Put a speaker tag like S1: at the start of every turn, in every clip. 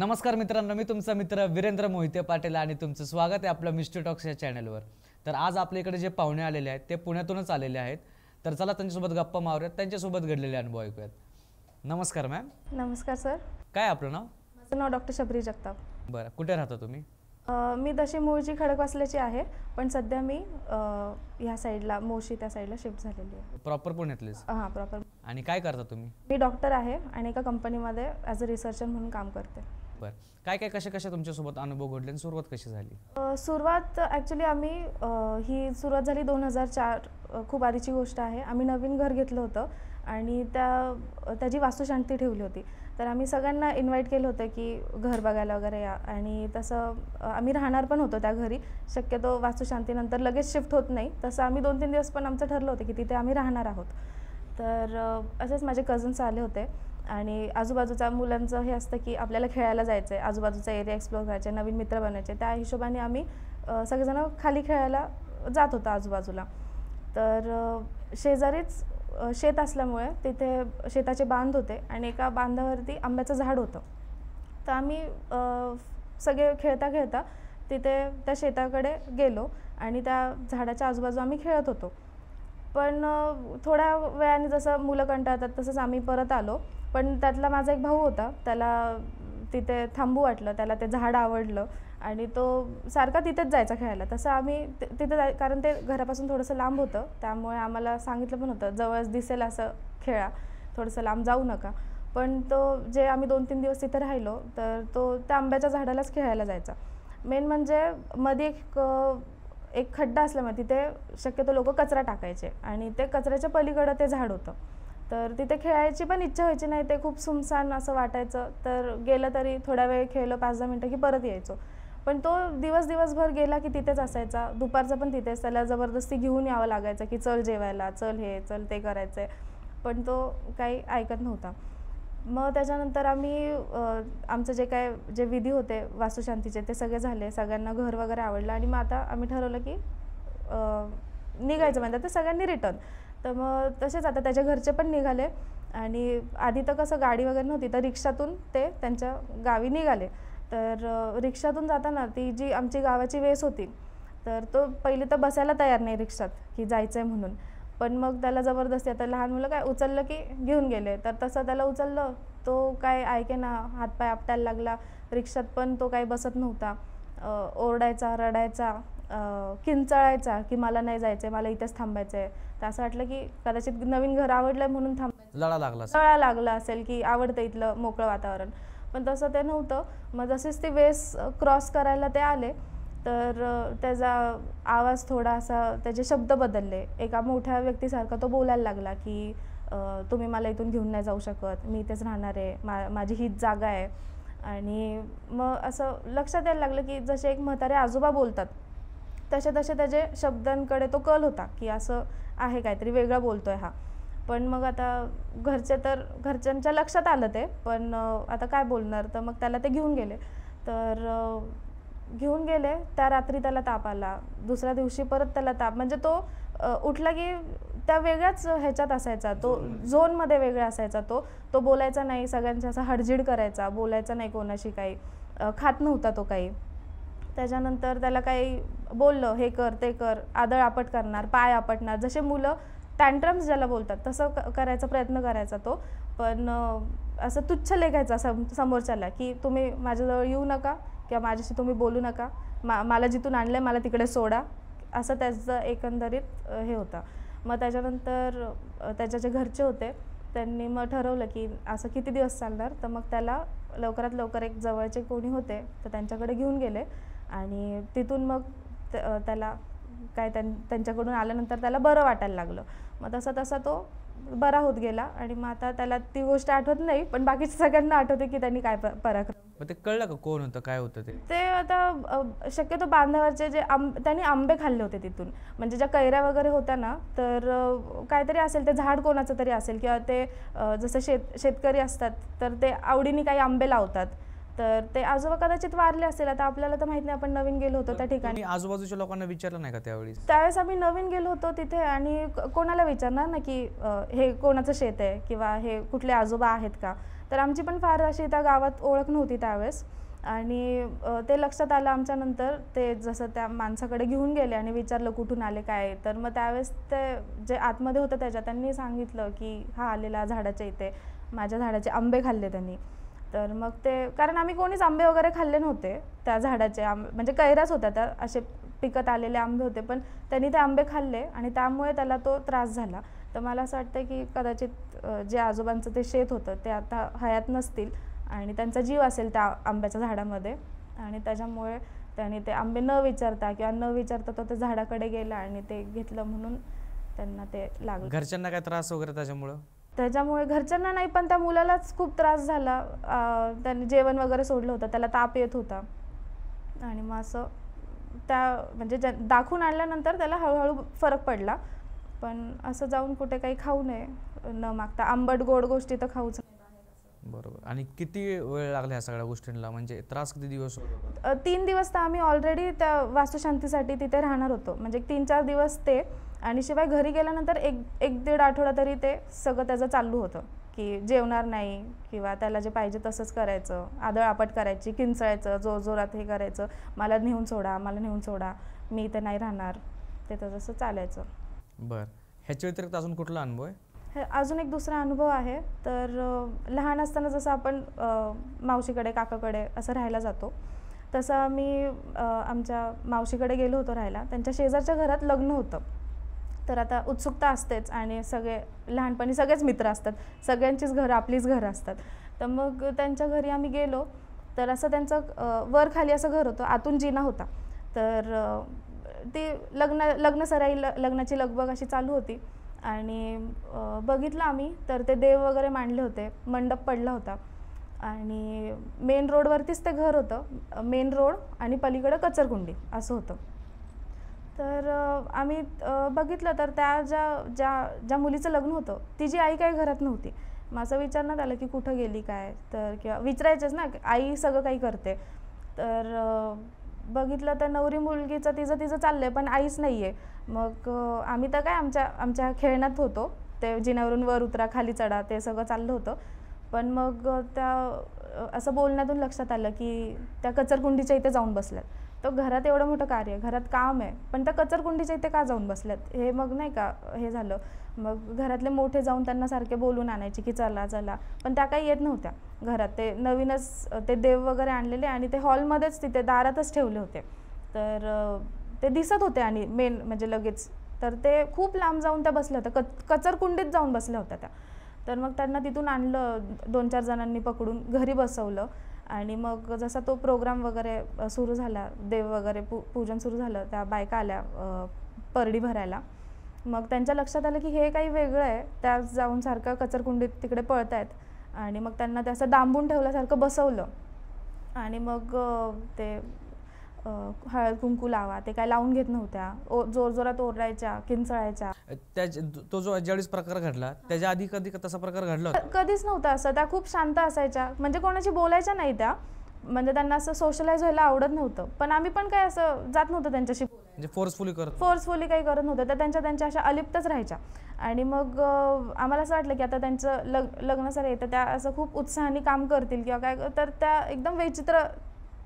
S1: नमस्कार मित्रांनो, मी तुमचा मित्र वीरेंद्र मोहिते पाटील आणि तुमचं स्वागत आहे आपल्या मिस्टर टॉक्स या चॅनलवर। तर आज आपल्या इकडे जे पाहुणे आलेले आहेत ते पुण्यातूनच आलेले आहेत। तर चला त्यांच्यासोबत गप्पा मारूयात, त्यांच्यासोबत घडलेले अनुभव ऐकूयात। नमस्कार मॅम।
S2: नमस्कार सर।
S1: काय आपलं नाव?
S2: माझं नाव डॉक्टर शबरी जगताप।
S1: बरं, कुठे राहता तुम्ही?
S2: मी तशी मूळची खडकवासल्याची आहे, पण सध्या मी ह्या साईडला मोशी त्या साईडला शिफ्ट झालेली आहे।
S1: प्रॉपर पुण्यातलेच?
S2: हां, प्रॉपर।
S1: आणि काय करता तुम्ही?
S2: मी डॉक्टर आहे आणि एका कंपनीमध्ये ॲज अ रिसर्चर म्हणून काम करते।
S1: बरं, काय काय कशा तुमच्यासोबत अनुभव घडले आणि सुरुवात कशी झाली?
S2: सुरुवात ॲक्च्युली आम्ही ही सुरुवात झाली 2004, खूप आधीची गोष्ट आहे। आम्ही नवीन घर घेतलं होतं आणि त्याची वास्तुशांती ठेवली होती। तर आम्ही सगळ्यांना इन्व्हाइट केलं होतं की घर बघायला वगैरे या, आणि तसं आम्ही राहणार पण होतो त्या घरी। शक्यतो वास्तुशांतीनंतर लगेच शिफ्ट होत नाही, तसं आम्ही 2-3 दिवस पण आमचं ठरलं होतं की तिथे आम्ही राहणार आहोत। तर असेच माझे कझन्स आले होते आणि आजूबाजूच्या मुलांचं हे असतं की आपल्याला खेळायला जायचं आहे, आजूबाजूचा एरिया एक्सप्लोर करायचे, नवीन मित्र बनायचे। त्या हिशोबाने आम्ही सगळेजण खाली खेळायला जात होतो आजूबाजूला। तर शेजारीच शेत असल्यामुळे तिथे शेताचे बांध होते आणि एका बांधावरती आंब्याचं झाड होतं। तर आम्ही सगळे खेळता खेळता तिथे त्या शेताकडे गेलो आणि त्या झाडाच्या आजूबाजू आम्ही खेळत होतो। पण थोड्या वेळाने जसं मुलं कंटाळतात तसंच आम्ही परत आलो। पण त्यातला माझा एक भाऊ होता, त्याला तिथे थांबू वाटलं, त्याला ते झाड आवडलं आणि तो सारखा तिथेच जायचा खेळायला। तसं आम्ही तिथे कारण ते घरापासून थोडंसं लांब होतं, त्यामुळे आम्हाला सांगितलं पण होतं जवळच दिसेल असं खेळा, थोडंसं लांब जाऊ नका। पण तो जे आम्ही 2-3 दिवस तिथे राहिलो तर तो त्या आंब्याच्या झाडालाच खेळायला जायचा। मेन म्हणजे मध्ये एक खड्डा असल्यामुळे तिथे शक्यतो लोक कचरा टाकायचे आणि ते कचऱ्याच्या पलीकडं ते झाड होतं। तर तिथे खेळायची पण इच्छा व्हायची नाही, ते खूप सुमसान असं वाटायचं। तर गेलं तरी थोडा वेळ खेळलो, 5-10 मिनटं की परत यायचो। पण तो दिवसभर गेला की तिथेच असायचा, दुपारचा पण तिथेच। त्याला जबरदस्ती घेऊन यावं लागायचं की चल जेवायला, चल हे चल ते करायचं आहे, पण तो काही ऐकत नव्हता। मग त्याच्यानंतर आम्ही आमचं जे विधी होते वास्तुशांतीचे ते सगळे झाले, सगळ्यांना घर वगैरे आवडलं आणि मग आता आम्ही ठरवलं की निघायचं म्हणजे ते सगळ्यांनी रिटर्न। तर मग तसेच आता त्याच्या घरचे पण निघाले आणि आधी तर कसं गाडी वगैरे नव्हती, तर रिक्षातून ते त्यांच्या गावी निघाले। तर रिक्षातून जाताना ती जी आमची गावाची वेस होती, तर तो पहिले तर बसायला तयार नाही रिक्षात की जायचं आहे म्हणून। पण मग त्याला जबरदस्ती, आता लहान मुलं काय उचललं की घेऊन गेले, तर तसं त्याला उचललं, तो काय ऐके ना, हातपाय आपटायला लागला। रिक्षात पण तो काही बसत नव्हता, ओरडायचा, रडायचा, किंचाळायचा की मला नाही जायचं आहे, मला इथेच थांबायचं आहे। तर असं वाटलं की कदाचित नवीन घर आवडलं म्हणून थांबायचं, लळा लागला असेल की आवडतं इथलं मोकळं वातावरण, पण तसं ते नव्हतं। मग जसेच ते वेस क्रॉस करायला ते आले तर त्याचा आवाज थोडा असा, त्याचे शब्द बदलले। एका मोठ्या व्यक्तीसारखा तो बोलायला लागला की तुम्ही मला इथून घेऊन नाही जाऊ शकत, मी इथेच राहणार आहे, माझी हीच जागा आहे। आणि मग असं लक्षात यायला लागलं की जसे एक म्हातारे आजोबा बोलतात तसे त्याचे शब्दांकडे तो कल होता की असं आहे, काहीतरी वेगळं बोलतोय हा। पण मग आता घरच्यांच्या लक्षात आलं ते, पण आता काय बोलणार, तर मग त्याला ते घेऊन गेले। तर घेऊन गेले, त्या रात्री त्याला ताप आला, दुसऱ्या दिवशी परत त्याला ताप, म्हणजे तो उठला की त्या वेगळ्याच ह्याच्यात असायचा, तो झोनमध्ये वेगळा असायचा। तो बोलायचा नाही, सगळ्यांची असं हडजिड करायचा, बोलायचा नाही कोणाशी, काही खात नव्हता तो काही। त्याच्यानंतर त्याला काही बोललं हे कर ते कर, आदळ आपट करणार, पाय आपटणार, जसे मुलं टँट्रम्स ज्याला बोलतात तसं करायचा प्रयत्न करायचा तो। पण असं तुच्छ लेखायचा समोरच्याला की तुम्ही माझ्याजवळ येऊ नका किंवा माझ्याशी तुम्ही बोलू नका, मला जिथून आणलं आहे मला तिकडे सोडा, असं त्याचं एकंदरीत हे होतं। मग त्याच्यानंतर त्याच्या जे घरचे होते त्यांनी मग ठरवलं की असं किती दिवस चालणार, तर मग त्याला लवकरात लवकर एक जवळचे कोणी होते तर त्यांच्याकडे घेऊन गेले आणि तिथून मग त्याला काय त्यांच्याकडून आल्यानंतर त्याला बरं वाटायला लागलं। मग तसा तो बरा होत गेला आणि मग आता त्याला ती गोष्ट आठवत नाही, पण बाकीच्या सगळ्यांना आठवते की त्यांनी काय पराक्रम।
S1: ते कळलं का कोण होतं, काय होतं
S2: ते आता शक्यतो बांधावरचे जे त्यांनी आंबे खाल्ले होते तिथून, म्हणजे ज्या कैऱ्या वगैरे होत्या ना, तर काहीतरी असेल, ते झाड कोणाचं तरी असेल किंवा ते जसं शेतकरी असतात तर ते आवडीने काही आंबे लावतात, तर ते आजोबा कदाचित वारले असेल, आता आपल्याला तर माहित नाही, आपण नवीन गेलो होतो त्या ठिकाणी.
S1: तुम्ही आजूबाजूच्या लोकांना विचारलं नाही का त्यावेळेस?
S2: त्यावेळेस आम्ही नवीन गेलो होतो तिथे आणि कोणाला विचारणार ना की हे कोणाचं शेत आहे किंवा हे कुठले आजोबा आहेत का. तर आमची पण फार अशी त्या गावात ओळख नव्हती त्यावेळेस. आणि ते लक्षात आलं आमच्या नंतर, ते जसं त्या माणसाकडे घेऊन गेले आणि विचारलं कुठून आले काय. तर मग त्यावेळेस ते जे आतमध्ये होतं त्याच्या, त्यांनी सांगितलं की हा आलेला झाडाच्या इथे, माझ्या झाडाचे आंबे खाल्ले त्यांनी. तर मग ते, कारण आम्ही कोणीच आंबे वगैरे खाल्ले नव्हते त्या झाडाचे, म्हणजे कैराच होत्या त्या, असे पिकत आलेले आंबे होते, पण त्यांनी ते आंबे खाल्ले आणि त्यामुळे त्याला तो त्रास झाला. तर मला असं वाटतं की कदाचित जे आजोबांचं ते शेत होतं ते आता हयात नसतील आणि त्यांचा जीव असेल त्या आंब्याच्या झाडामध्ये, आणि त्याच्यामुळे त्यांनी ते आंबे न विचारता किंवा न विचारता तो त्या झाडाकडे गेला आणि ते घेतलं, म्हणून त्यांना ते लागलं.
S1: घरच्यांना काय त्रास वगैरे
S2: त्याच्यामुळे घरच्यांना नाही, पण त्या मुलालाच खूप त्रास झाला. त्यांनी जेवण वगैरे सोडलं होतं, त्याला ताप येत होता आणि मग असं त्या म्हणजे दाखवून आणल्यानंतर त्याला हळूहळू फरक पडला. पण असं जाऊन कुठे काही खाऊ नये न मागता, आंबट गोड गोष्टी तर खाऊच नाही.
S1: बरोबर. आणि किती वेळ लागला ह्या सगळ्या गोष्टींना, म्हणजे त्रास किती दिवस?
S2: 3 दिवस तर आम्ही ऑलरेडी त्या वास्तुशांतीसाठी तिथे राहणार होतो, म्हणजे 3-4 दिवस ते, आणि शिवाय घरी गेल्यानंतर 1-1.5 आठवडा तरी ते सगळं त्याचं चालू होतं की जेवणार नाही किंवा त्याला जे पाहिजे तसंच करायचं, आदळआपट करायची, किंचाळायचं, जोरजोरात हे करायचं, मला नेऊन सोडा, मी इथे नाही राहणार, ते तसं चालायचं.
S1: बरं. ह्याच्या व्यतिरिक्त अजून कुठला अनुभव आहे?
S2: अजून एक दुसरा अनुभव आहे. तर लहान असताना जसं आपण मावशीकडे काकाकडे असं राहायला जातो, तसं मी आमच्या मावशीकडे गेलो होतो राहायला. त्यांच्या शेजारच्या घरात लग्न होतं. तर आता उत्सुकता असतेच आणि सगळे लहानपणी सगळेच मित्र असतात, सगळ्यांचीच घरं आपलीच घरं असतात. तर मग त्यांच्या घरी आम्ही गेलो, तर असं त्यांचं वर खाली असं घर होतं, आतून जिना होता. तर ती लग्न सराई, लग्नाची लगबग अशी चालू होती आणि बघितलं आम्ही, तर ते देव वगैरे मांडले होते, मंडप पडला होता आणि मेन रोडवरतीच ते घर होतं, मेन रोड आणि पलीकडं कचरकुंडी असं होतं. तर आम्ही बघितलं, तर त्या ज्या मुलीचं लग्न होतं तिची आई काही घरात नव्हती. मग असं विचारण्यात आलं की कुठं गेली काय, तर किंवा विचारायचंच ना, आई सगळं काही करते. तर बघितलं तर नवरी मुलगीचं तिचं चाललंय, पण आईच नाही आहे. मग आम्ही तर काय आमच्या खेळण्यात होतो, ते जिन्यावरून वर उतरा खाली चढा ते सगळं चाललं होतं. पण मग त्या असं बोलण्यातून लक्षात आलं की त्या कचरकुंडीच्या इथे जाऊन बसल्यात. तो घरात एवढं मोठं कार्य, घरात काम आहे, पण त्या कचरकुंडीच्या इथे का जाऊन बसल्यात, हे मग नाही का हे झालं. मग घरातले मोठे जाऊन त्यांना सारखे बोलून आणायचे की चला चला, पण त्या काही येत नव्हत्या घरात. ते नवीनच ते देव वगैरे आणलेले आणि ते हॉलमध्येच तिथे दारातच ठेवले होते. तर ते दिसत होते आणि मेन म्हणजे लगेच, तर ते खूप लांब जाऊन त्या बसल्या होत्या, कचरकुंडीत जाऊन बसल्या होत्या त्या. तर मग त्यांना तिथून आणलं 2-4 जणांनी पकडून, घरी बसवलं आणि मग जसा तो प्रोग्राम वगैरे सुरू झाला, देव वगैरे पूजन सुरू झालं, त्या बायका आल्या परडी भरायला. मग त्यांच्या लक्षात आलं की हे काही वेगळं आहे, त्या जाऊन सारखं कचरकुंडीत तिकडे पळत आहेत आणि मग त्यांना ते असं डांबून ठेवल्यासारखं बसवलं आणि मग ते हळद कुंकू लावा ते काय लावून घेत नव्हत्या, जोरजोरात ओरडायच्या, किंचाळायच्या.
S1: तो जो ज्यावेळेस प्रकार घडला त्याच्या आधी कधी तसा प्रकार घडला?
S2: कधीच नव्हता असं. त्या खूप शांत असायच्या, म्हणजे कोणाशी बोलायच्या नाही त्या, म्हणजे त्यांना असं सोशलाइज व्हायला आवडत नव्हतं. पण आम्ही पण काय असं जात नव्हतं त्यांच्याशी,
S1: म्हणजे फोर्सफुली
S2: काही करत नव्हतं. त्या त्यांच्या अशा अलिप्तच राहायच्या. आणि मग आम्हाला असं वाटलं की आता त्यांचं लग्न सर येतं, त्या असं खूप उत्साहाने काम करतील किंवा काय, तर त्या एकदम विचित्र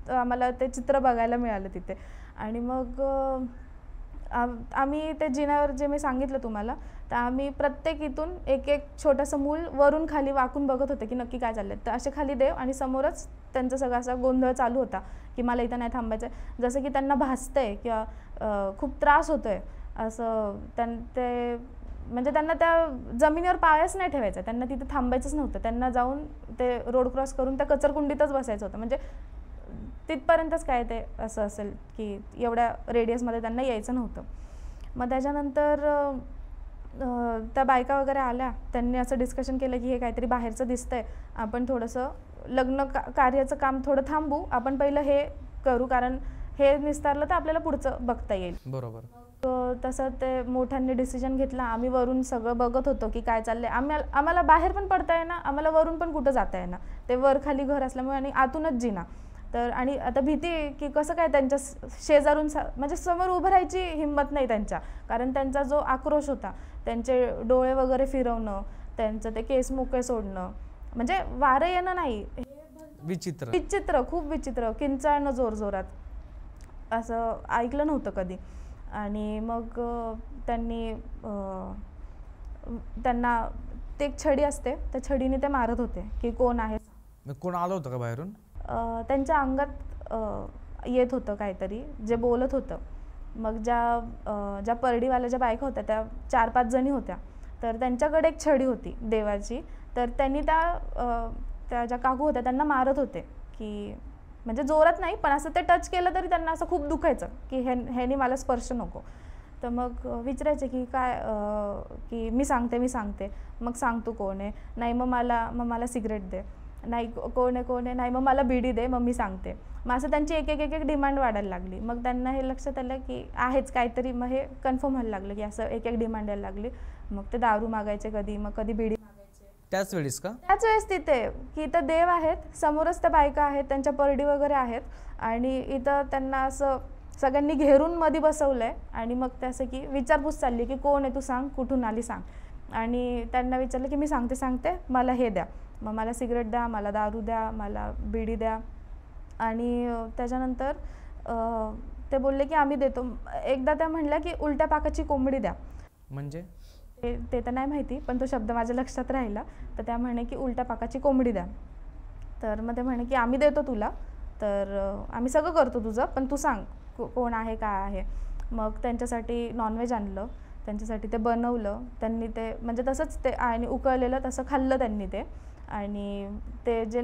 S2: आम्हाला ते चित्र बघायला मिळालं तिथे. आणि मग आम्ही ते जिन्यावर जे मी सांगितलं तुम्हाला, तर आम्ही प्रत्येक इथून एक छोटंसं मूल वरून खाली वाकून बघत होते की नक्की काय चाललंय. तर असे खाली देव आणि समोरच त्यांचा सगळा असा गोंधळ चालू होता की मला इथं नाही थांबायचं, जसं की त्यांना भासतंय किंवा खूप त्रास होतोय असं. ते म्हणजे त्यांना त्या जमिनीवर पायच नाही ठेवायचा, त्यांना तिथे थांबायचंच नव्हतं, त्यांना जाऊन ते रोड क्रॉस करून त्या कचरकुंडीतच बसायचं होतं. म्हणजे तिथपर्यंतच काय ते असं असेल की एवढ्या रेडियसमध्ये त्यांना यायचं नव्हतं. मग त्याच्यानंतर त्या बायका वगैरे आल्या, त्यांनी असं डिस्कशन केलं की हे काहीतरी बाहेरचं दिसतंय, आपण थोडंसं लग्न कार्याचं काम थोडं थांबू, आपण पहिलं हे करू, कारण हे निस्तारलं तर आपल्याला पुढचं बघता येईल.
S1: बरोबर.
S2: तसं ते मोठ्यांनी डिसिजन घेतला. आम्ही वरून सगळं बघत होतो की काय चाललंय. आम्हाला बाहेर पण पडता येईना, आम्हाला वरून पण कुठं जाता येईना. ते वर खाली घर असल्यामुळे आणि आतूनच जिना. तर आणि आता भीती की कसं काय त्यांच्या शेजारून म्हणजे समोर उभं राहायची हिंमत नाही त्यांच्या, कारण त्यांचा जो आक्रोश होता, त्यांचे डोळे वगैरे फिरवणं, त्यांचं ते केस मोकळे सोडणं, म्हणजे वारं येणं नाही,
S1: विचित्र
S2: विचित्र, खूप विचित्र, किंचाळणं जोरजोरात, असं ऐकलं नव्हतं कधी. आणि मग त्यांना ते एक छडी असते, त्या छडीने ते मारत होते की कोण आहे.
S1: कोण आलं होतं का बाहेरून?
S2: त्यांच्या अंगात येत होतं काहीतरी, जे बोलत होतं. मग ज्या परडीवाल्या ज्या बायका होत्या त्या 4-5 जणी होत्या, तर त्यांच्याकडे एक छडी होती देवाची. तर त्यांनी त्या ज्या काकू होत्या त्यांना मारत होते की, म्हणजे जोरात नाही पण असं ते टच केलं तरी त्यांना असं खूप दुखायचं की ह्यानी मला स्पर्श नको. तर मग विचारायचे की काय, की मी सांगते. मग सांग तू कोण आहे? नाही मग मला सिगरेट दे. नाही कोण आहे? नाही मग मला बिडी दे, मग मी सांगते. मग असं त्यांची एक डिमांड वाढायला लागली. मग त्यांना हे लक्षात आलं की आहेच काहीतरी, मग हे कन्फर्म व्हायला लागलं की असं एक डिमांड यायला लागली. मग ते दारू मागायचे कधी, मग कधी बिडी मागायचे.
S1: त्याच वेळेस का?
S2: त्याच वेळेस तिथे की इथं देव आहेत, समोरच त्या बायका आहेत, त्यांच्या परडी वगैरे आहेत, आणि इथं त्यांना असं सगळ्यांनी घेरून मध्ये बसवलंय. आणि मग ते असं की विचारपूस चालली की कोण आहे तू, सांग कुठून आली सांग. आणि त्यांना विचारलं की मी सांगते, मला हे द्या. मग मला सिगरेट द्या, मला दारू द्या, मला बिडी द्या. आणि त्याच्यानंतर ते बोलले की आम्ही देतो. एकदा त्या म्हणल्या की उलट्या पाकाची कोंबडी द्या.
S1: म्हणजे
S2: ते तर नाही माहिती, पण तो शब्द माझ्या लक्षात राहिला. तर त्या म्हणे की उलट्या पाकाची कोंबडी द्या. तर मग ते म्हणे की आम्ही देतो तुला, तर आम्ही सगळं करतो तुझं, पण तू सांग कोण आहे काय आहे. मग त्यांच्यासाठी नॉनव्हेज आणलं, त्यांच्यासाठी ते बनवलं त्यांनी. ते म्हणजे तसंच ते आणि उकळलेलं तसं खाल्लं त्यांनी ते. आणि ते जे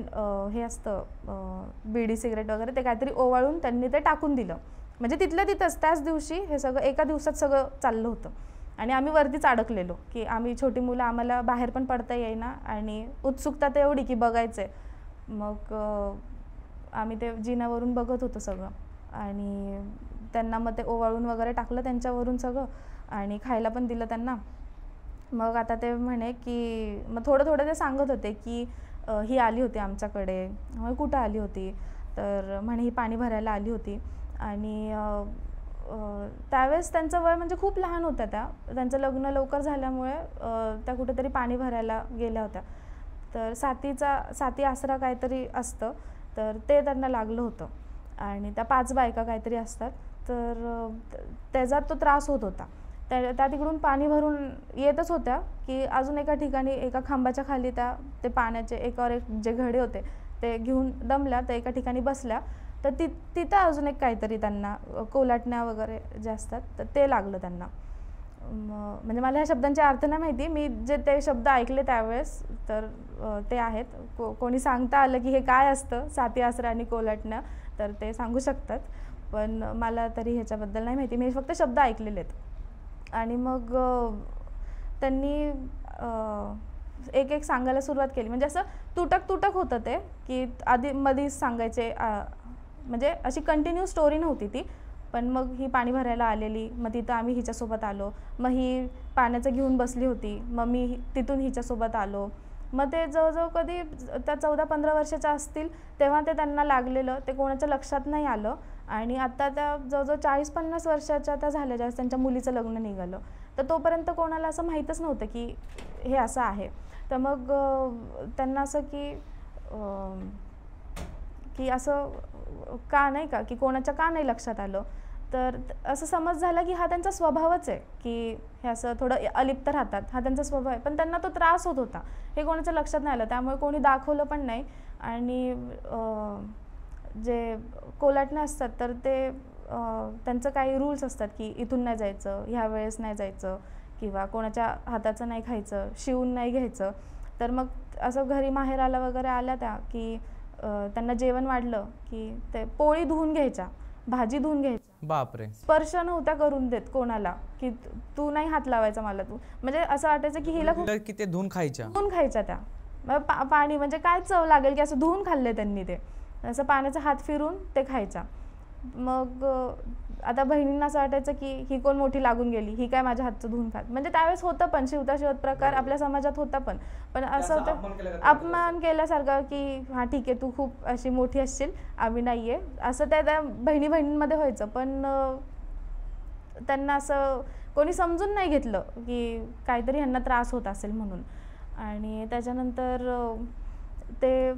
S2: हे असतं बिडी सिगरेट वगैरे, ते काहीतरी ओवाळून त्यांनी ते टाकून दिलं. म्हणजे तिथल्या तिथंच त्याच दिवशी हे सगळं एका दिवसात सगळं चाललं होतं. आणि आम्ही वरतीच अडकलेलो की आम्ही छोटी मुलं, आम्हाला बाहेर पण पडता येईना, आणि उत्सुकता तर एवढी की बघायचंय. मग आम्ही ते जिन्यावरून बघत होतो सगळं. आणि त्यांना मग ते ओवाळून वगैरे टाकलं त्यांच्यावरून सगळं, आणि खायला पण दिलं त्यांना. मग आता ते म्हणे की मग थोडं ते सांगत होते की ही आली होती आमच्याकडे. मग कुठं आली होती? तर म्हणे ही पाणी भरायला आली होती. आणि त्यावेळेस त्यांचं वय म्हणजे खूप लहान होत्या त्या. त्यांचं लग्न लवकर झाल्यामुळे त्या कुठेतरी पाणी भरायला गेल्या होत्या. तर साती आसरा काहीतरी असतं, तर ते त्यांना लागलं होतं. आणि त्या 5 बायका काहीतरी असतात, तर त्याचा तो त्रास होत होता. त्या तिकडून पाणी भरून येतच होत्या की अजून एका ठिकाणी एका खांबाच्या खाली ते पाण्याचे एकावर एक जे घडे होते ते घेऊन दमल्या, तर एका ठिकाणी बसल्या. तर तिथं अजून एक काहीतरी त्यांना कोलाटण्या वगैरे जे असतात तर ते लागलं त्यांना. म्हणजे मला ह्या शब्दांचे अर्थ नाही माहिती, मी जे ते शब्द ऐकले त्यावेळेस तर ते आहेत. कोणी सांगता आलं की हे काय असतं साती आसरा आणि कोलाटण्या, तर ते सांगू शकतात, पण मला तरी ह्याच्याबद्दल नाही माहिती. मी फक्त शब्द ऐकलेले आहेत. आणि मग त्यांनी एक सांगायला सुरुवात केली. म्हणजे असं तुटक होतं ते की आधी मधीच सांगायचे, म्हणजे अशी कंटिन्यू स्टोरी नव्हती ती. पण मग ही पाणी भरायला आलेली, मग तिथं आम्ही हिच्यासोबत आलो, मग ही पाण्याचं घेऊन बसली होती, मग मी तिथून हिच्यासोबत आलो. मग ते जवळजवळ कधी त्या 14-15 वर्षाच्या असतील तेव्हा ते त्यांना लागलेलं, ते कोणाच्या लक्षात नाही आलं. आणि आता त्या जवळजवळ 40-50 वर्षाच्या त्या झाल्या ज्यावेळेस त्यांच्या मुलीचं लग्न निघालं, तर तोपर्यंत कोणाला असं माहीतच नव्हतं की हे असं आहे. तर मग त्यांना असं की असं का नाही का, की कोणाच्या का नाही लक्षात आलं. तर असं समज झाला की हा त्यांचा स्वभावच आहे, की हे असं थोडं अलिप्त राहतात, हा त्यांचा स्वभाव आहे. पण त्यांना तो त्रास होत होता, हे कोणाच्या लक्षात नाही आलं, त्यामुळे कोणी दाखवलं पण नाही. आणि जे कोलाटणे असतात तर ते त्यांचं काही रूल्स असतात की इथून नाही जायचं, ह्या वेळेस नाही जायचं, किंवा कोणाच्या हाताचं नाही खायचं, शिवून नाही घ्यायचं. तर मग असं घरी माहेराला वगैरे आल्या त्या की त्यांना जेवण वाढलं की ते पोळी धुवून घ्यायच्या, भाजी धुवून घ्यायच्या.
S1: बापरे.
S2: स्पर्श नव्हत्या करून देत कोणाला, की तू नाही हात लावायचा मला, तू म्हणजे असं वाटायचं की हिला
S1: की ते धुवून
S2: खायच्या त्या. पाणी म्हणजे काय चव लागेल की असं धुवून खाल्ले त्यांनी ते, असं पाण्याचा हात फिरून ते खायच्या. मग आता बहिणींना असं वाटायचं की ही कोण मोठी लागून गेली, ही काय माझ्या हातचं धुवून खात. म्हणजे त्यावेळेस होतं पण शिवता शिवत प्रकार आपल्या समाजात होता पण असं होतं अपमान केल्यासारखं की हां ठीक आहे तू खूप अशी मोठी असशील, आम्ही नाही आहे, असं त्या बहिणी बहिणींमध्ये व्हायचं. पण त्यांना असं कोणी समजून नाही घेतलं की काहीतरी ह्यांना त्रास होत असेल म्हणून. आणि त्याच्यानंतर ते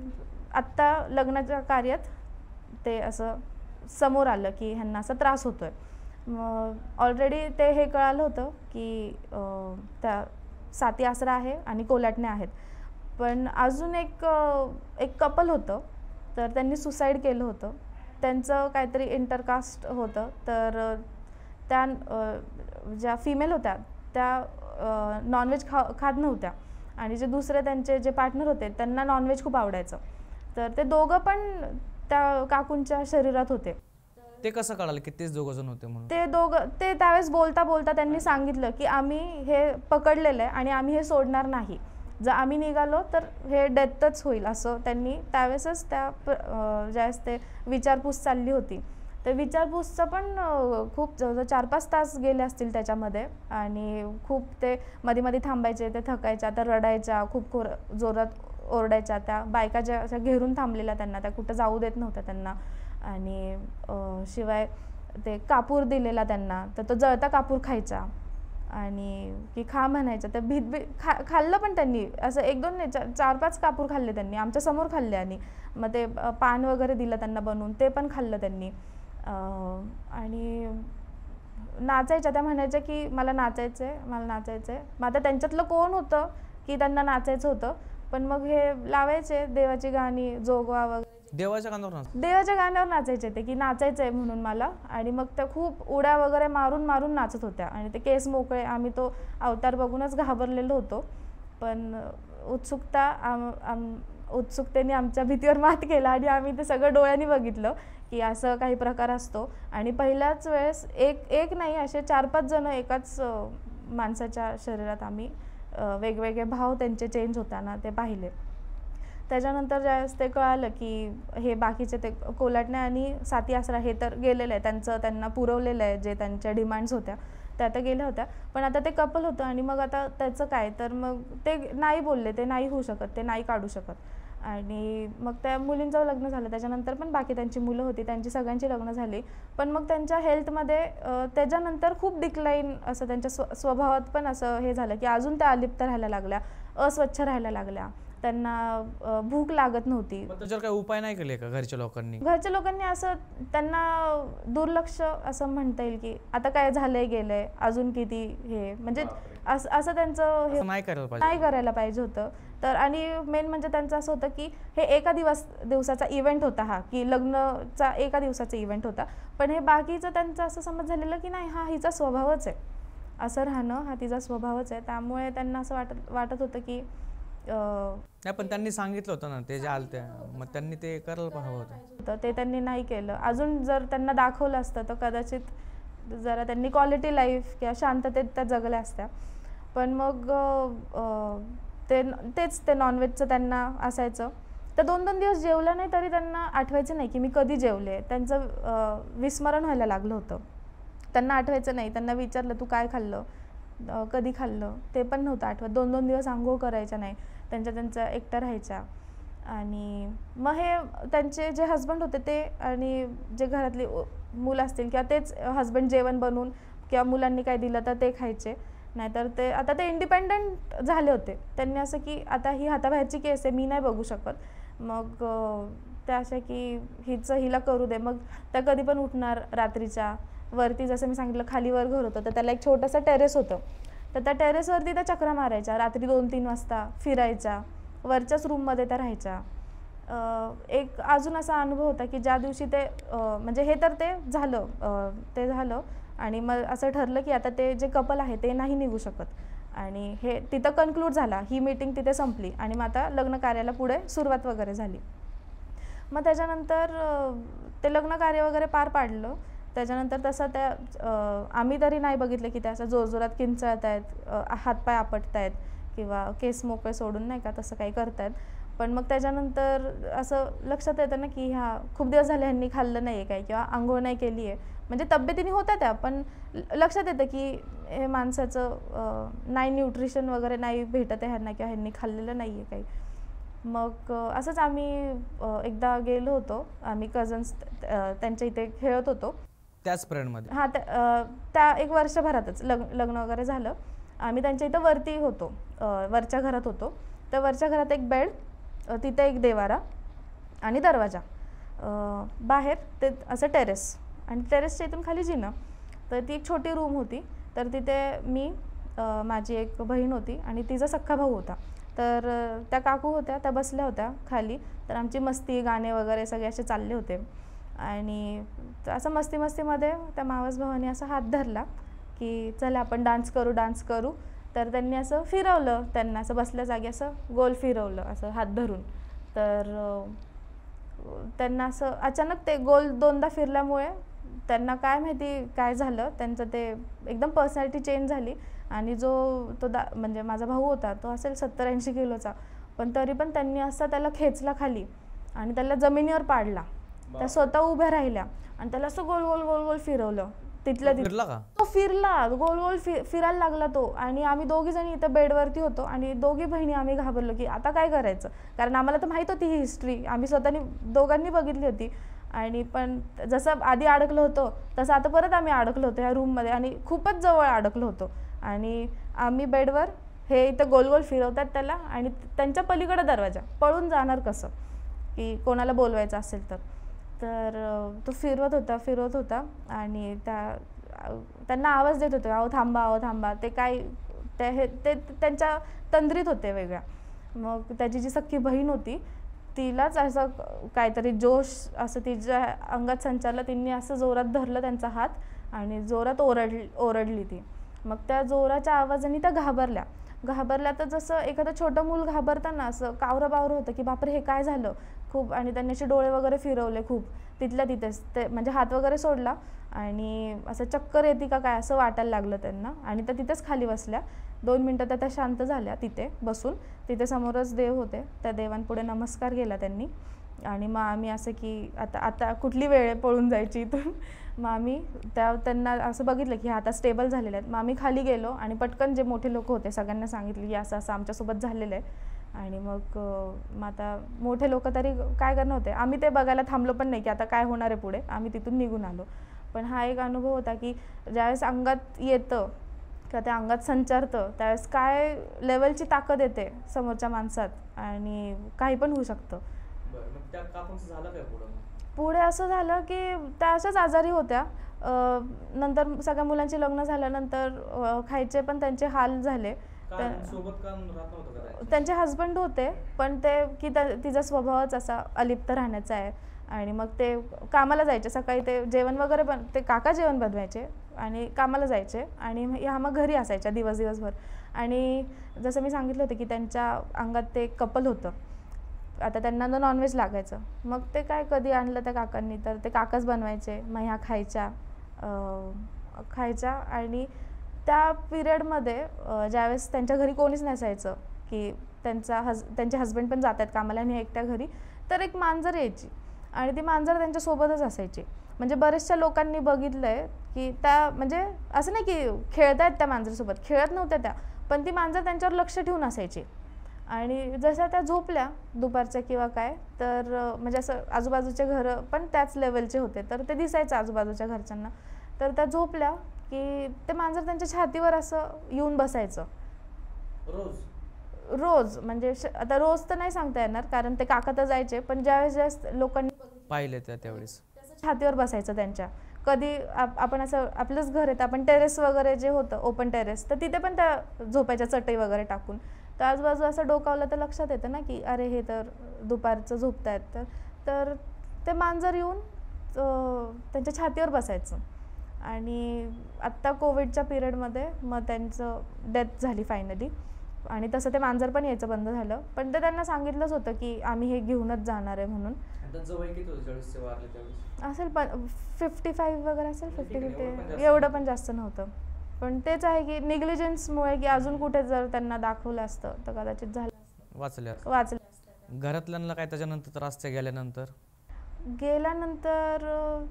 S2: आत्ता लग्नाच्या कार्यात ते असं समोर आलं की ह्यांना असा त्रास होतोय. मग ऑलरेडी ते हे कळालं होतं की त्या साती आसरा आहे आणि कोलाटण्या आहेत. पण अजून एक कपल होतं, तर त्यांनी सुसाईड केलं होतं. त्यांचं काहीतरी इंटरकास्ट होतं. तर त्या ज्या फिमेल होत्या त्या नॉनव्हेज खात नव्हत्या आणि जे दुसरे त्यांचे जे पार्टनर होते त्यांना नॉनव्हेज खूप आवडायचं. तर ते दोघं पण त्या काकूंच्या शरीरात होते.
S1: ते कसं कळालं की तेच दोघं जण होते म्हणून?
S2: ते त्यावेळेस बोलता बोलता त्यांनी सांगितलं की आम्ही हे पकडलेलं आहे आणि आम्ही हे सोडणार नाही, जर आम्ही निघालो तर हे डेथच होईल, असं त्यांनी त्यावेळेसच त्या ज्यावेळेस ते विचारपूस चालली होती तर विचारपूसचं पण खूप जवळजवळ 4-5 तास गेले असतील त्याच्यामध्ये. आणि खूप ते मध्ये मध्ये थांबायचे, ते थकायच्या, तर रडायच्या, खूप जोरात ओरडायच्या. त्या बायका ज्या अशा घेरून थांबलेल्या त्यांना, त्या कुठं जाऊ देत नव्हत्या त्यांना. आणि शिवाय ते कापूर दिलेला त्यांना, तर तो जळता कापूर खायचा आणि की खा म्हणायचं. तर खाल्लं पण त्यांनी, असं 1-2 नाही 4-5 कापूर खाल्ले त्यांनी, आमच्या समोर खाल्ले. आणि मग ते पान वगैरे दिलं त्यांना बनवून, ते पण खाल्लं त्यांनी. आणि नाचायच्या, त्या म्हणायच्या की मला नाचायचं आहे, मला नाचायचं आहे. मग आता त्यांच्यातलं कोण होतं की त्यांना नाचायचं होतं, पण मग हे लावायचे देवाची गाणी, जोगवा वगैरे.
S1: देवाच्या
S2: गाण्यावर नाचायचे ते, की नाचायचं आहे म्हणून मला. आणि मग त्या खूप उड्या वगैरे मारून मारून नाचत होत्या आणि ते केस मोकळे. आम्ही तो अवतार बघूनच घाबरलेलो होतो. पण उत्सुकतेने आमच्या भीतीवर मात केला आणि आम्ही ते सगळं डोळ्यांनी बघितलं की असं काही प्रकार असतो. आणि पहिल्याच वेळेस एक नाही, असे 4-5 जण एकाच माणसाच्या शरीरात आम्ही वेगवेगळे भाव त्यांचे चेंज होताना ते पाहिले. त्याच्यानंतर ज्यावेळेस ते कळालं की हे बाकीचे ते कोलाटण्या आणि साती आसरा हे तर गेलेलं आहे, त्यांना पुरवलेलं आहे, जे त्यांच्या डिमांड्स होत्या त्या तर गेल्या होत्या. पण आता ते कपल होतं आणि मग आता त्याचं काय, तर मग ते नाही बोलले, ते नाही होऊ शकत, ते नाही काढू शकत. आणि मग त्या मुलींचं लग्न झालं. त्याच्यानंतर पण बाकी त्यांची मुलं होती, त्यांची सगळ्यांची लग्न झाली. पण मग त्यांच्या हेल्थमध्ये त्याच्यानंतर खूप डिक्लाईन, असं त्यांच्या स्वभावात पण असं हे झालं की अजून त्या अलिप्त राहायला लागल्या, अस्वच्छ राहायला लागल्या, त्यांना भूक लागत नव्हती.
S1: त्याच्यावर काही उपाय नाही केले का घरच्या लोकांनी?
S2: घरच्या लोकांनी असं त्यांना दुर्लक्ष असं म्हणता येईल की आता काय झालंय गेलंय, अजून किती हे, म्हणजे असं त्यांचं हे नाही करायला पाहिजे होतं. तर आणि मेन म्हणजे त्यांचं असं होतं की हे एका दिवसाचा इव्हेंट होता, हा की लग्नचा एका दिवसाचा इव्हेंट होता. पण हे बाकीचं त्यांचं असं समज झालेलं की नाही, हा हिचा स्वभावच आहे, असं राहणं हा तिचा स्वभावच आहे. त्यामुळे त्यांना असं वाटत होतं की
S1: नाही, पण त्यांनी सांगितलं होतं ना ते जे आलते, मग त्यांनी ते करायला हवं होतं.
S2: ते त्यांनी नाही केलं. अजून जर त्यांना दाखवलं असतं तर कदाचित जरा त्यांनी क्वालिटी लाईफ किंवा शांततेत त्या जगल्या असत्या. पण मग ते नॉनव्हेजचं त्यांना असायचं. तर 2-2 दिवस जेवलं नाही तरी त्यांना आठवायचं नाही की मी कधी जेवले. त्यांचं विस्मरण व्हायला लागलं होतं, त्यांना आठवायचं नाही. त्यांना विचारलं तू काय खाल्लं, कधी खाल्लं, ते पण नव्हतं आठवत. 2-2 दिवस आंघोळ करायच्या नाही, त्यांच्या एकट्या राहायच्या. आणि मग हे त्यांचे जे हस्बंड होते ते आणि जे घरातली मुलं असतील किंवा तेच हस्बंड जेवण बनवून किंवा मुलांनी काय दिलं तर ते खायचे. नाहीतर आता ते इंडिपेंडंट झाले होते. त्यांनी असं की आता ही हाताबाहेरची केस आहे, मी नाही बघू शकत. मग त्या अशा की हिला करू दे. मग त्या कधी पण उठणार रात्रीच्या. वरती जसं मी सांगितलं खाली वर घर होतं, तर त्याला एक छोटंसं टेरेस होतं. तर त्या टेरेसवरती त्या चक्रा मारायच्या, रात्री 2-3 वाजता फिरायच्या, वरच्याच रूममध्ये त्या राहायच्या. एक अजून असा अनुभव होता की ज्या दिवशी ते म्हणजे हे तर ते झालं आणि मग असं ठरलं की आता ते जे कपल आहे ते नाही निघू शकत. आणि हे तिथं कन्क्लूड झाला, ही मीटिंग तिथे संपली आणि मग आता लग्न कार्याला पुढे सुरुवात वगैरे झाली. मग त्याच्यानंतर ते लग्न कार्य वगैरे पार पाडलं. त्याच्यानंतर तसं त्या आम्ही तरी नाही बघितलं की त्या असं जोरजोरात किंचाळत आहेत, हातपाय आपटत आहेत किंवा केस मोकळे सोडून नाही का तसं काही करतायत. पण मग त्याच्यानंतर असं लक्षात येतं ना की खूप दिवस झाले ह्यांनी खाल्लं नाही आहे काही किंवा आंघोळ नाही केली आहे. म्हणजे तब्येतीने होत्या त्या, पण लक्षात येतं की हे माणसाचं नाही न्यूट्रिशन वगैरे नाही भेटत आहे ह्यांना किंवा ह्यांनी खाल्लेलं नाही आहे काही. मग असंच आम्ही एकदा गेलो होतो, आम्ही कझन्स त्यांच्या इथे खेळत होतो
S1: त्याच पिरियडमध्ये.
S2: हां, त्या 1 वर्षभरातच लग्न वगैरे झालं. आम्ही त्यांच्या इथं वरती होतो, वरच्या घरात होतो. तर वरच्या घरात एक बेड, तिथे एक देवारा आणि दरवाजा, बाहेर ते असं टेरेस, आणि टेरेसच्या इथून खाली जिना. तर ती एक छोटी रूम होती. तर तिथे मी, माझी एक बहीण होती आणि तिचा सख्खा भाऊ होता. तर त्या काकू होत्या, त्या बसल्या होत्या खाली. तर आमची मस्ती, गाणे वगैरे सगळे असे चालले होते. आणि असं मस्तीमध्ये त्या मावस भावाने असा हात धरला की चला आपण डान्स करू. तर त्यांनी असं फिरवलं, त्यांना असं बसल्या जागी असं गोल फिरवलं असं हात धरून. तर त्यांना असं अचानक ते गोल 2दा फिरल्यामुळे त्यांना काय माहिती काय झालं, त्यांचं ते एकदम पर्सनॅलिटी चेंज झाली. आणि म्हणजे माझा भाऊ होता, तो असेल 70-80 किलोचा, पण तरी पण त्यांनी असं त्याला खेचला खाली आणि त्याला जमिनीवर पाडला. त्या स्वतः उभ्या राहिल्या आणि त्याला असं गोल गोल गोल गोल फिरवलं. तो फिरला गोल गोल फिरायला लागला तो. आणि आम्ही 2घी जणी इथं बेडवरती होतो आणि 2घी बहिणी आम्ही घाबरलो की आता काय करायचं, कारण आम्हाला तर माहीत होती ही हिस्ट्री, आम्ही स्वतःनी दोघांनी बघितली होती. आणि पण जसं आधी अडकलो होतो तसं आता परत आम्ही अडकलो होतो ह्या रूममध्ये आणि खूपच जवळ अडकलो होतो. आणि आम्ही बेडवर, हे इथं गोल गोल फिरवतात त्याला आणि त्यांच्या पलीकडे दरवाजा, पळून जाणार कसं की कोणाला बोलवायचं असेल तर. तर तो फिरवत होता आणि त्यांना आवाज देत होते, अहो थांबा. ते काय ते त्यांच्या तंद्रीत होते वेगळ्या. मग त्याची जी सख्खी बहीण होती तिलाच असं काहीतरी जोश असं तिच्या अंगात संचारलं. तिने असं जोरात धरलं त्यांचा हात आणि जोरात ओरडली ती. मग त्या जोराच्या आवाजाने त्या घाबरल्या तर जसं एखादं छोटं मूल घाबरतं ना, असं कावरं होतं की बापरे हे काय झालं खूप. आणि त्यांनी असे डोळे वगैरे फिरवले खूप तिथल्या तिथेच, ते म्हणजे हात वगैरे सोडला आणि असं चक्कर येते का काय असं वाटायला लागलं त्यांना. आणि त्या तिथेच खाली बसल्या. 2 मिनटं त्या शांत झाल्या तिथे बसून. तिथे समोरच देव होते, त्या देवांपुढे नमस्कार केला त्यांनी. आणि मग आम्ही असं की आता कुठली वेळ पळून जायची इथून. मग आम्ही त्यांना असं बघितलं की आता स्टेबल झालेले आहेत. मग आम्ही खाली गेलो आणि पटकन जे मोठे लोक होते सगळ्यांना सांगितलं की असं आमच्यासोबत झालेलं आहे. आणि मग आता मोठे लोक तरी काय करणार होते, आम्ही ते बघायला थांबलो पण नाही की आता काय होणार आहे पुढे, आम्ही तिथून निघून आलो. पण हा एक अनुभव होता की ज्यावेळेस अंगात येतं किंवा त्या अंगात संचारतं त्यावेळेस काय लेवलची ताकद येते समोरच्या माणसात आणि काही पण होऊ शकतं. पुढे असं झालं की त्या अशाच आजारी होत्या. नंतर सगळ्या मुलांची लग्न झाल्यानंतर खायचे पण त्यांचे हाल झाले. त्यांचे हस्बंड होते, पण ते की तिचा स्वभावच असा अलिप्त राहण्याचा आहे. आणि मग ते कामाला जायचे, सकाळी ते जेवण वगैरे ते काका जेवण बनवायचे आणि कामाला जायचे आणि ह्या मग घरी असायच्या दिवसभर. आणि जसं मी सांगितलं होतं की त्यांच्या अंगात ते कपल होतं, आता त्यांना नॉनव्हेज लागायचं. मग ते काय कधी आणलं त्या काकांनी तर ते काकाच बनवायचे, मग ह्या खायच्या. आणि त्या पिरियडमध्ये ज्यावेळेस त्यांच्या घरी कोणीच नसायचं की त्यांचे हस्बंड पण जातात कामाला आणि एकट्या घरी, तर एक मांजर यायची आणि ती मांजर त्यांच्यासोबतच असायची. म्हणजे बरेचशा लोकांनी बघितलं आहे की त्या म्हणजे असं नाही की खेळतायत त्या मांजरीसोबत, खेळत नव्हत्या त्या, पण ती मांजर त्यांच्यावर लक्ष ठेवून असायची. आणि जशा त्या झोपल्या दुपारच्या किंवा काय, तर म्हणजे असं आजूबाजूचे घरं पण त्याच लेवलचे होते, तर ते दिसायचं आजूबाजूच्या घरच्यांना. तर त्या झोपल्या की ते मांजर त्यांच्या छातीवर असं येऊन बसायचं रोज. म्हणजे आता रोज तर नाही सांगता येणार कारण ते काका तर जायचे, पण ज्यावेळेस लोकांनी
S1: पाहिले त्यावेळेस
S2: छातीवर बसायचं त्यांच्या. कधी आपण असं आपलंच घर आहे तर आपण टेरेस वगैरे जे होतं ओपन टेरेस, तर तिथे पण त्या झोपायच्या चटई वगैरे टाकून. तर आजूबाजू असं डोकावलं तर लक्षात येतं ना की अरे हे तर दुपारचं झोपतायत. तर ते मांजर येऊन त्यांच्या छातीवर बसायचं. आणि आत्ता कोविडच्या पिरियडमध्ये मग त्यांचं डेथ झाली फायनली. आणि तसं ते मांजर पण यायचं बंद झालं, पण ते त्यांना सांगितलंच होतं की आम्ही हे घेऊनच जाणार आहे म्हणून. असेल पण 55 वगैरे असेल, 50 एवढं पण जास्त नव्हतं. पण तेच आहे की निग्लिजन्समुळे की अजून कुठे जर त्यांना दाखवलं असतं तर कदाचित झालं, वाचले.
S1: घरातल्यांना काय त्याच्यानंतर त्रास ते गेल्यानंतर?
S2: गेल्यानंतर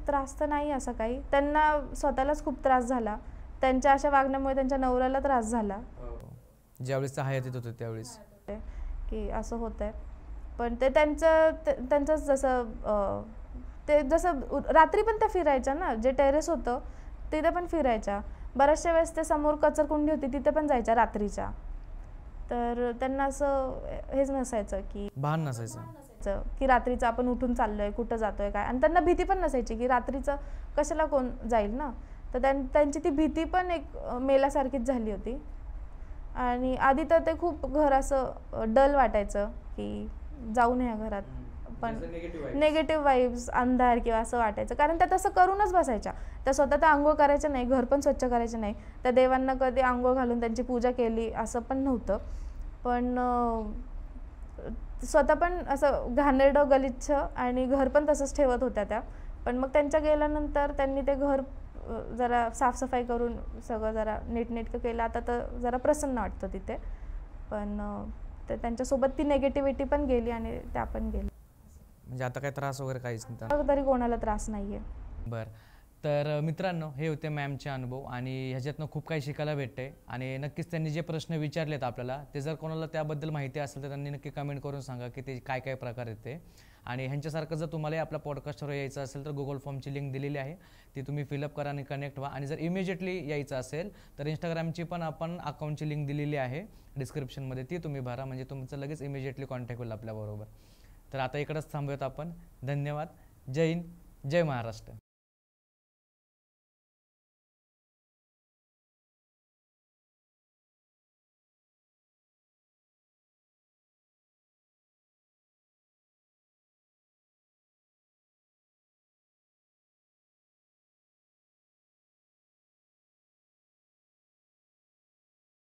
S2: त्रास तर नाही असं काही. त्यांना स्वतःलाच खूप त्रास झाला. त्यांच्या अशा वागण्यामुळे त्यांच्या नवऱ्याला त्रास झाला.
S1: ज्यावेळेस हयातीत होते त्यावेळेस?
S2: की असं होतंय. पण ते त्यांचं ते जसं रात्री पण त्या फिरायच्या ना, जे टेरेस होतं तिथे पण फिरायच्या. बऱ्याचशा वेळेस ते समोर कचरकुंडी होती तिथे पण जायच्या रात्रीच्या. तर त्यांना असं हेच नसायचं की
S1: भान नसायचं
S2: की रात्रीचं आपण उठून चाललोय, कुठं जातोय काय. आणि त्यांना भीती पण नसायची की रात्रीचं कशाला कोण जाईल ना. तर त्यांची ती भीती पण एक मेल्यासारखीच झाली होती. आणि आधी तर ते खूप घर असं डल वाटायचं की जाऊ नये घरात. पण नेगेटिव्ह वाईब्स, अंधार किंवा असं वाटायचं. कारण त्या तसं करूनच बसायच्या. त्या स्वतः तर आंघोळ करायच्या नाही, घर पण स्वच्छ करायचे नाही. त्या देवांना कधी आंघोळ घालून त्यांची पूजा केली असं पण नव्हतं. पण स्वतः पण असं घाणेरडं गलिच्छ आणि घर पण तसंच ठेवत होत्या त्या. पण मग त्यांच्या गेल्यानंतर त्यांनी ते घर जरा साफसफाई करून सगळं जरा नीटनेटकं केलं. आता तर जरा प्रसन्न वाटतं तिथे. पण त्यांच्यासोबत ती नेगेटिव्हिटी पण गेली आणि त्या पण गेल्या.
S1: म्हणजे आता काय त्रास वगैरे काहीच नाही
S2: तरी कोणाला त्रास नाहीये.
S1: बरं. तर मित्रांनो, हे होते मॅमचे अनुभव आणि ह्याच्यातनं खूप काही शिकायला भेटते. आणि नक्कीच त्यांनी जे प्रश्न विचारलेत आपल्याला, ते जर कोणाला त्याबद्दल माहिती असेल तर त्यांनी नक्की कमेंट करून सांगा की ते काय काय प्रकार आहेत ते. आणि ह्यांच्यासारखं जर तुम्हाला आपल्या पॉडकास्टवर यायचं असेल तर गुगल फॉर्मची लिंक दिलेली आहे, ती तुम्ही फिलअप करा आणि कनेक्ट व्हा. आणि जर इमिजिएटली यायचं असेल तर इंस्टाग्रामची पण आपण अकाउंटची लिंक दिलेली आहे डिस्क्रिप्शनमध्ये, ती तुम्ही भरा. म्हणजे तुमचं लगेच इमिजिएटली कॉन्टॅक्ट होईल आपल्याबरोबर. तर आता इकडंच थांबूयात आपण. धन्यवाद. जय हिंद, जय महाराष्ट्र.